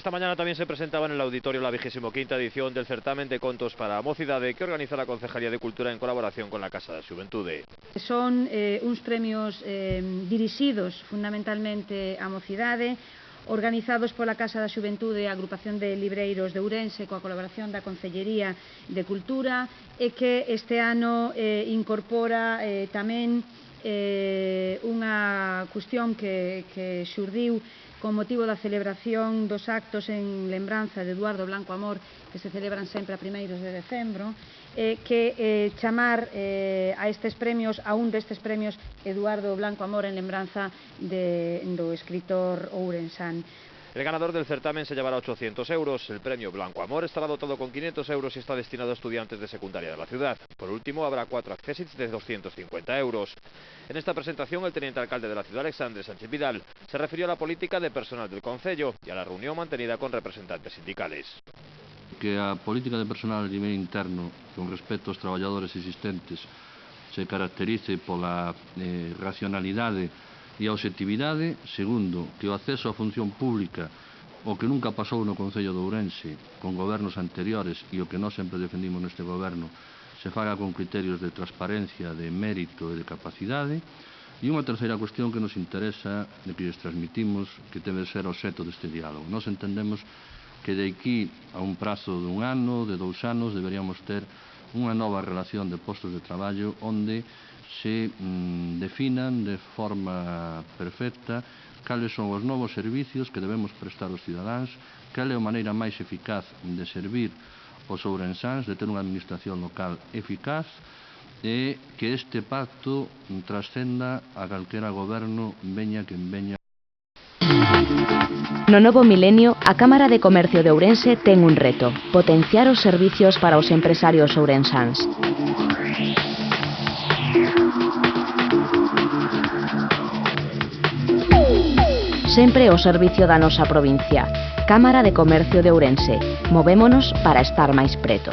Esta mañana también se presentaba en el auditorio la 25ª edición del certamen de contos para a mocidade que organiza a Concejalía de Cultura en colaboración con la Casa da Xuventude. Son uns premios dirixidos fundamentalmente á mocidade, organizados pola Casa da Xuventude e a Agrupación de Libreiros de Ourense coa colaboración da Concellería de Cultura e que este ano incorpora tamén unha cuestión que xurdiu con motivo da celebración dos actos en lembranza de Eduardo Blanco Amor que se celebran sempre a primeiros de decembro, que chamar a estes premios, a un destes premios Eduardo Blanco Amor en lembranza do escritor ourensán. El ganador del certamen se llevará 800 euros. El premio Blanco Amor estará dotado con 500 euros y está destinado a estudiantes de secundaria de la ciudad. Por último, habrá 4 accessits de 250 euros. En esta presentación, el teniente alcalde de la ciudad, Alexandre Sánchez Vidal, se refirió a la política de personal del concello y a la reunión mantenida con representantes sindicales. Que a política de personal a nivel interno, con respecto aos traballadores existentes, se caracterice pola racionalidade e a obxectividade. Segundo, que o acceso á función pública, o que nunca pasou no Concello de Ourense con gobernos anteriores e o que nós sempre defendimos neste goberno, se faga con criterios de transparencia, de mérito e de capacidade. E unha terceira cuestión que nos interesa e que lles transmitimos que debe ser o obxecto deste diálogo. Nós entendemos que de aquí a un prazo de un ano, de 2 anos, deberíamos ter unha nova relación de postos de traballo onde se definan de forma perfecta cales son os novos servicios que debemos prestar aos cidadáns, cal é a maneira máis eficaz de servir os ourensáns, de ter unha administración local eficaz e que este pacto trascenda a calquera goberno, veña quen veña. No novo milenio, a Cámara de Comercio de Ourense ten un reto: potenciar os servicios para os empresarios ourensáns. Sempre ao servicio da nosa provincia. Cámara de Comercio de Ourense. Movémonos para estar máis preto.